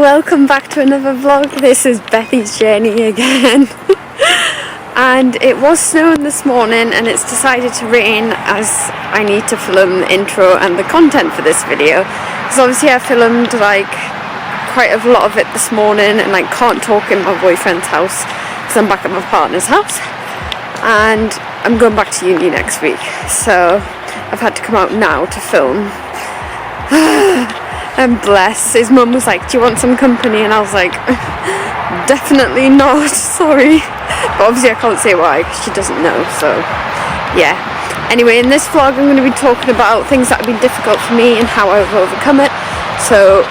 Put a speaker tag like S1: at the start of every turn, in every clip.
S1: welcome back to another vlog. This is Bethey's journey again. And it was snowing this morning and it's decided to rain as I need to film the intro and the content for this video. Because obviously I filmed like quite a lot of it this morning and I can't talk in my boyfriend's house because I'm back at my partner's house. And I'm going back to uni next week. So I've had to come out now to film. And bless, his mum was like, do you want some company? And I was like, definitely not, sorry. But obviously I can't say why because she doesn't know, so yeah. Anyway, in this vlog I'm going to be talking about things that have been difficult for me and how I've overcome it. So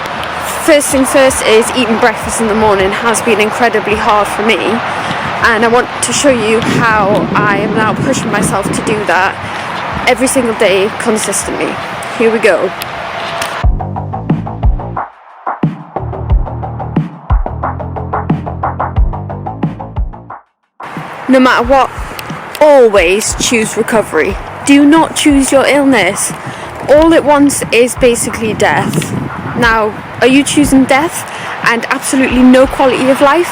S1: first things first is eating breakfast in the morning has been incredibly hard for me. And I want to show you how I am now pushing myself to do that every single day consistently. Here we go. No matter what, always choose recovery. Do not choose your illness. All it wants is basically death. Now, are you choosing death and absolutely no quality of life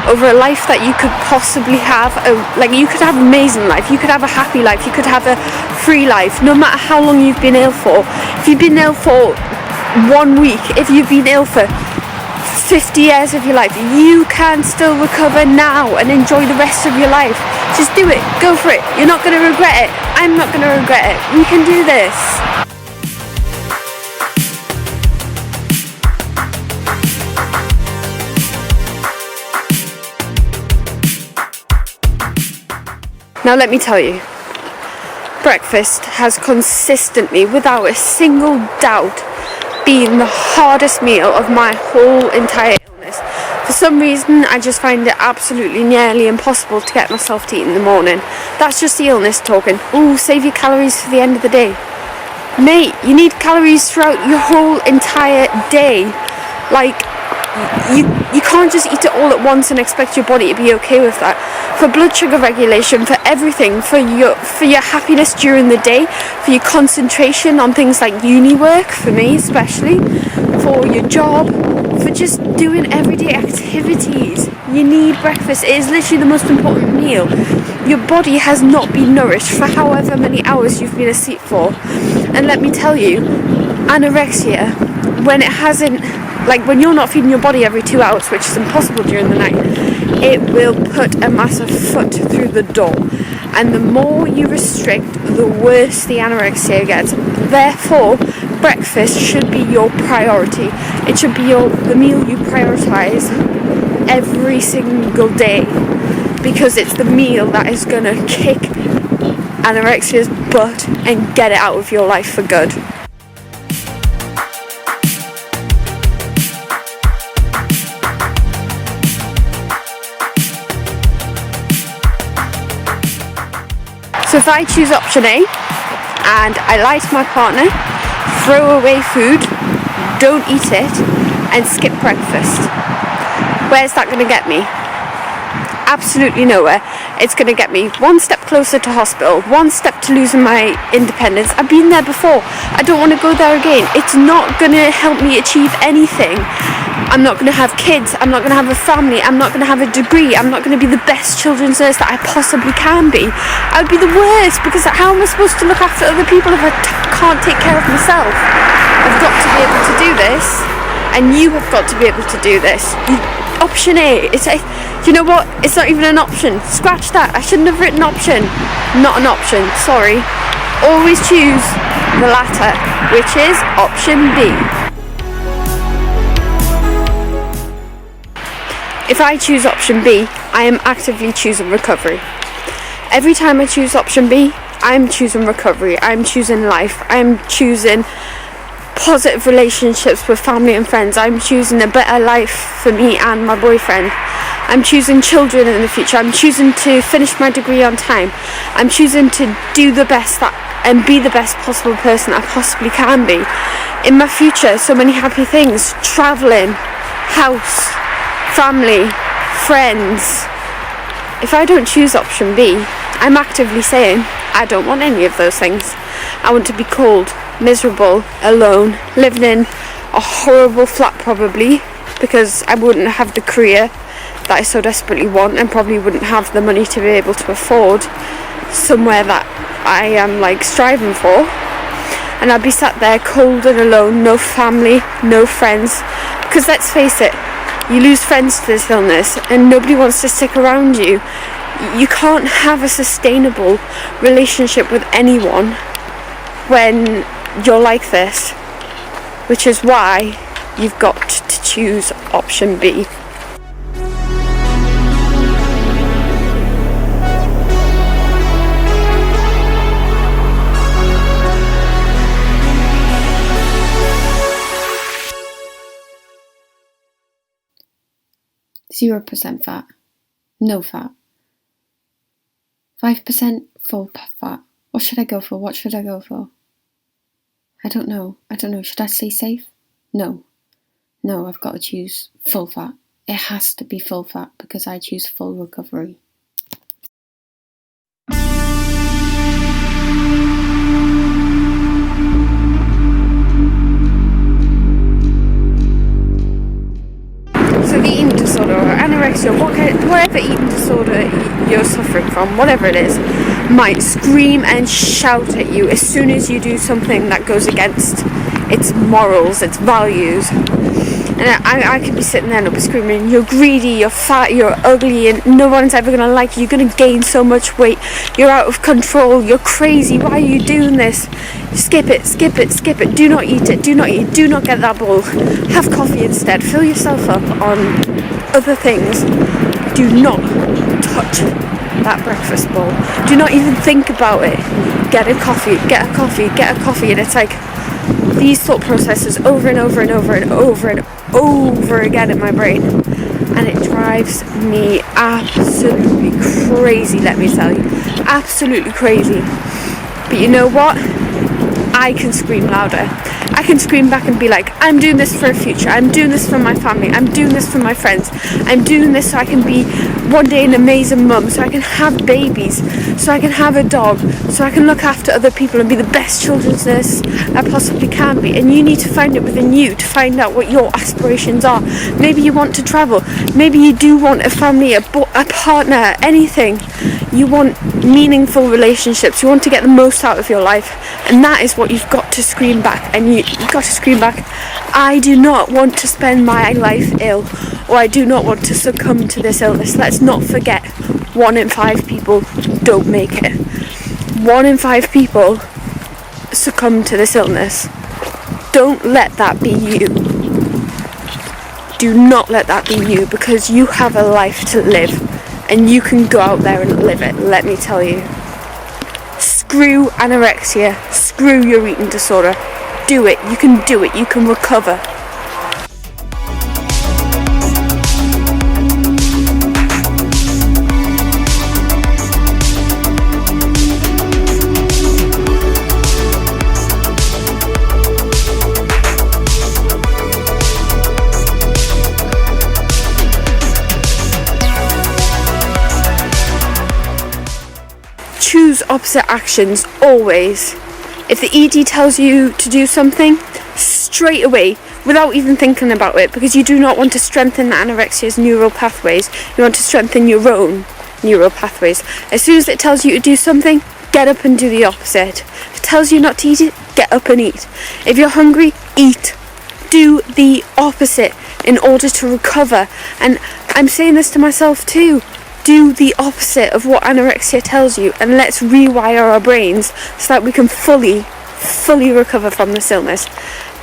S1: over a life that you could possibly have? You could have an amazing life, you could have a happy life, you could have a free life, no matter how long you've been ill for. If you've been ill for 1 week, if you've been ill for 50 years of your life, you can still recover now and enjoy the rest of your life. Just do it, go for it. You're not going to regret it. I'm not going to regret it. We can do this. Now let me tell you, breakfast has consistently, without a single doubt, been the hardest meal of my whole entire illness. For some reason I just find it absolutely nearly impossible to get myself to eat in the morning. That's just the illness talking. Ooh, save your calories for the end of the day. Mate, you need calories throughout your whole entire day. Like, you can't just eat it all at once and expect your body to be okay with that. For blood sugar regulation, for everything, for your happiness during the day, for your concentration on things like uni work, for me especially, for your job, for just doing everyday activities. You need breakfast. It is literally the most important meal. Your body has not been nourished for however many hours you've been asleep for. And let me tell you, anorexia, when it hasn't, like when you're not feeding your body every 2 hours, which is impossible during the night, it will put a massive foot through the door. And the more you restrict, the worse the anorexia gets. Therefore, breakfast should be your priority. It should be the meal you prioritize every single day, because it's the meal that is going to kick anorexia's butt and get it out of your life for good. So if I choose option A and I lie to my partner, throw away food, don't eat it and skip breakfast, where's that going to get me? Absolutely nowhere. It's going to get me one step closer to hospital, one step to losing my independence. I've been there before. I don't want to go there again. It's not going to help me achieve anything. I'm not going to have kids. I'm not going to have a family. I'm not going to have a degree. I'm not going to be the best children's nurse that I possibly can be. I would be the worst, because how am I supposed to look after other people if I can't take care of myself? I've got to be able to do this, and you have got to be able to do this. Option A, you know what? It's not even an option. Scratch that. I shouldn't have written option. Not an option. Sorry. Always choose the latter, which is option B. If I choose option B, I am actively choosing recovery. Every time I choose option B, I'm choosing recovery. I'm choosing life. I'm choosing positive relationships with family and friends. I'm choosing a better life for me and my boyfriend. I'm choosing children in the future. I'm choosing to finish my degree on time. I'm choosing to do the best and be the best possible person I possibly can be. In my future, so many happy things. Traveling, house, family, friends. If I don't choose option B, I'm actively saying I don't want any of those things. I want to be cold, miserable, alone, living in a horrible flat probably, because I wouldn't have the career that I so desperately want, and probably wouldn't have the money to be able to afford somewhere that I am like striving for. And I'd be sat there cold and alone, no family, no friends, because let's face it, you lose friends to this illness and nobody wants to stick around you. You can't have a sustainable relationship with anyone when you're like this, which is why you've got to choose option B.
S2: %0 fat, no fat, 5% full fat. What should I go for? What should I go for? I don't know. Should I stay safe? No, I've got to choose full fat. It has to be full fat because I choose full recovery.
S1: So the eating disorder or anorexia, whatever eating disorder you're suffering from, whatever it is, might scream and shout at you as soon as you do something that goes against its morals, its values. And I could be sitting there and I'll be screaming, you're greedy, you're fat, you're ugly, and no one's ever going to like you, you're going to gain so much weight, you're out of control, you're crazy, why are you doing this? Skip it, do not eat it, do not get that bowl, have coffee instead, fill yourself up on other things, do not touch that breakfast bowl, do not even think about it, get a coffee, and it's like these thought processes over and over again in my brain, and it drives me absolutely crazy, let me tell you, absolutely crazy. But you know what? I can scream louder. I can scream back and be like, I'm doing this for a future, I'm doing this for my family, I'm doing this for my friends, I'm doing this so I can be one day an amazing mum, so I can have babies, so I can have a dog, so I can look after other people and be the best children's nurse I possibly can be. And you need to find it within you to find out what your aspirations are. Maybe you want to travel, maybe you do want a family, a partner, anything. You want meaningful relationships, you want to get the most out of your life, and that is what you've got to scream back. And you've got to scream back, I do not want to spend my life ill, or I do not want to succumb to this illness. Let's not forget, 1 in 5 people don't make it. 1 in 5 people succumb to this illness. Don't let that be you. Do not let that be you, because you have a life to live and you can go out there and live it, let me tell you. Screw anorexia, screw your eating disorder. Do it, you can recover. Choose opposite actions, always. If the ED tells you to do something, straight away, without even thinking about it, because you do not want to strengthen the anorexia's neural pathways, you want to strengthen your own neural pathways. As soon as it tells you to do something, get up and do the opposite. If it tells you not to eat it, get up and eat. If you're hungry, eat. Do the opposite in order to recover. And I'm saying this to myself too. Do the opposite of what anorexia tells you, and let's rewire our brains so that we can fully recover from this illness.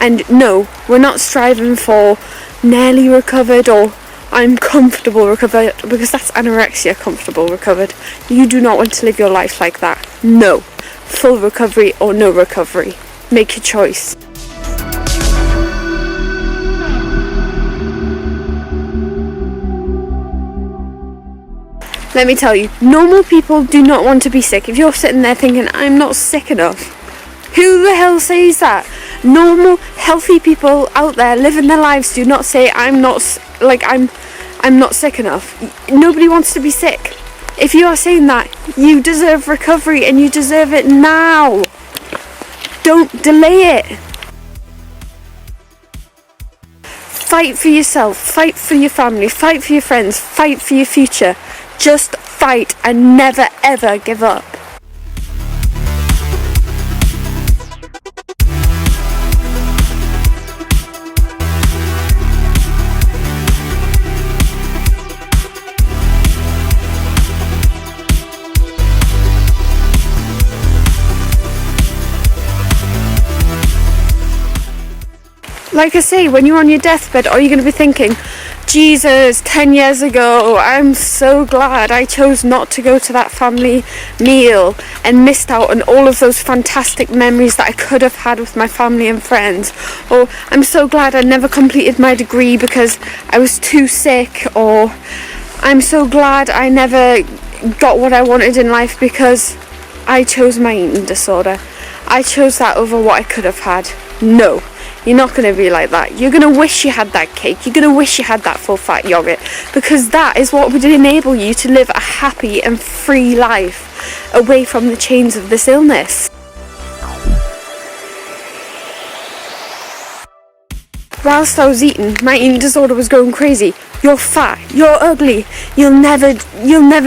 S1: And no, we're not striving for nearly recovered or I'm comfortable recovered, because that's anorexia, comfortable recovered. You do not want to live your life like that. No, full recovery or no recovery. Make your choice. Let me tell you, normal people do not want to be sick. If you're sitting there thinking, I'm not sick enough, who the hell says that? Normal, healthy people out there living their lives do not say, I'm not sick enough. Nobody wants to be sick. If you are saying that, you deserve recovery and you deserve it now. Don't delay it. Fight for yourself, fight for your family, fight for your friends, fight for your future. Just fight and never ever give up. Like I say, when you're on your deathbed, are you going to be thinking, Jesus, 10 years ago, I'm so glad I chose not to go to that family meal and missed out on all of those fantastic memories that I could have had with my family and friends. Or, I'm so glad I never completed my degree because I was too sick. Or, I'm so glad I never got what I wanted in life because I chose my eating disorder. I chose that over what I could have had. No. You're not going to be like that. You're going to wish you had that cake. You're going to wish you had that full fat yogurt, because that is what would enable you to live a happy and free life away from the chains of this illness. Whilst I was eating, my eating disorder was going crazy. You're fat, you're ugly, you'll never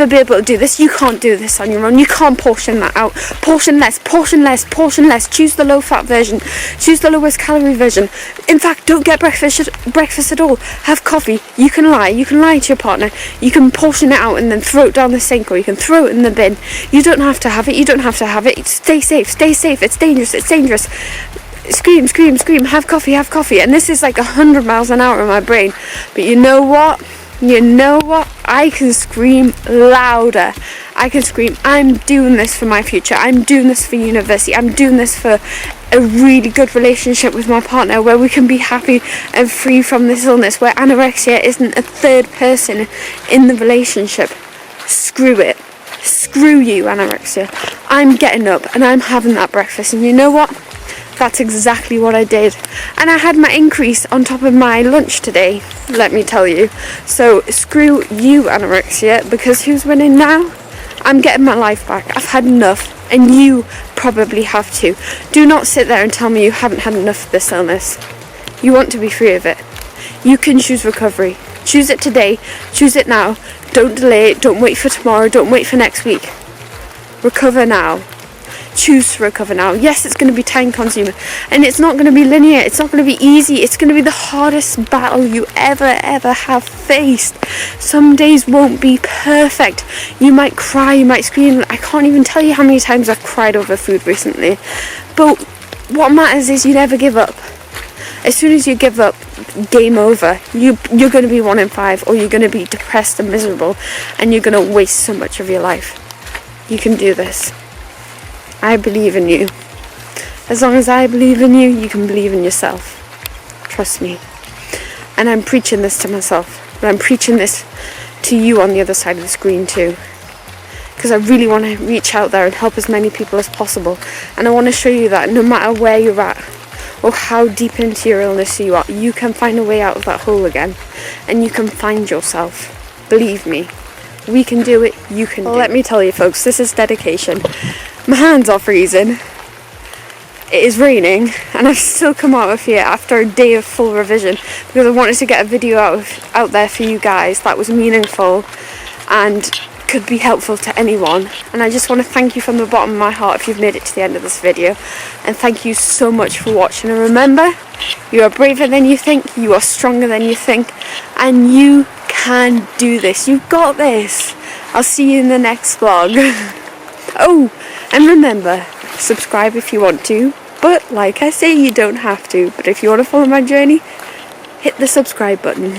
S1: be able to do this, you can't do this on your own, you can't portion that out, portion less, choose the low fat version, choose the lowest calorie version. In fact, don't get breakfast at all, have coffee. You can lie to your partner, you can portion it out and then throw it down the sink, or you can throw it in the bin. You don't have to have it, stay safe, it's dangerous. Scream, have coffee, and this is like 100 miles an hour in my brain. But you know what, I can scream louder. I can scream, I'm doing this for my future, I'm doing this for university, I'm doing this for a really good relationship with my partner, where we can be happy and free from this illness, where anorexia isn't a third person in the relationship. Screw it, screw you, anorexia. I'm getting up and I'm having that breakfast, and you know what? That's exactly what I did. And I had my increase on top of my lunch today, let me tell you. So screw you, anorexia, because who's winning now? I'm getting my life back. I've had enough, and you probably have too. Do not sit there and tell me you haven't had enough of this illness. You want to be free of it. You can choose recovery. Choose it today. Choose it now. Don't delay it. Don't wait for tomorrow. Don't wait for next week. Recover now. Choose to recover now. Yes, it's going to be time consuming, and it's not going to be linear, it's not going to be easy, it's going to be the hardest battle you ever have faced. Some days won't be perfect. You might cry, you might scream. I can't even tell you how many times I've cried over food recently, but what matters is you never give up. As soon as you give up, game over. You're going to be 1 in 5, or you're going to be depressed and miserable, and you're going to waste so much of your life. You can do this. I believe in you. As long as I believe in you, you can believe in yourself. Trust me. And I'm preaching this to myself, but I'm preaching this to you on the other side of the screen too. Because I really want to reach out there and help as many people as possible. And I want to show you that no matter where you're at, or how deep into your illness you are, you can find a way out of that hole again. And you can find yourself. Believe me. We can do it, you can do it. Let me tell you folks, this is dedication. My hands are freezing. It is raining, and I've still come out of here after a day of full revision because I wanted to get a video out there for you guys that was meaningful and could be helpful to anyone. And I just want to thank you from the bottom of my heart if you've made it to the end of this video, and thank you so much for watching. And remember, you are braver than you think, you are stronger than you think, and you can do this. You've got this. I'll see you in the next vlog. Oh, and remember, subscribe if you want to, but like I say, you don't have to. But if you want to follow my journey, hit the subscribe button.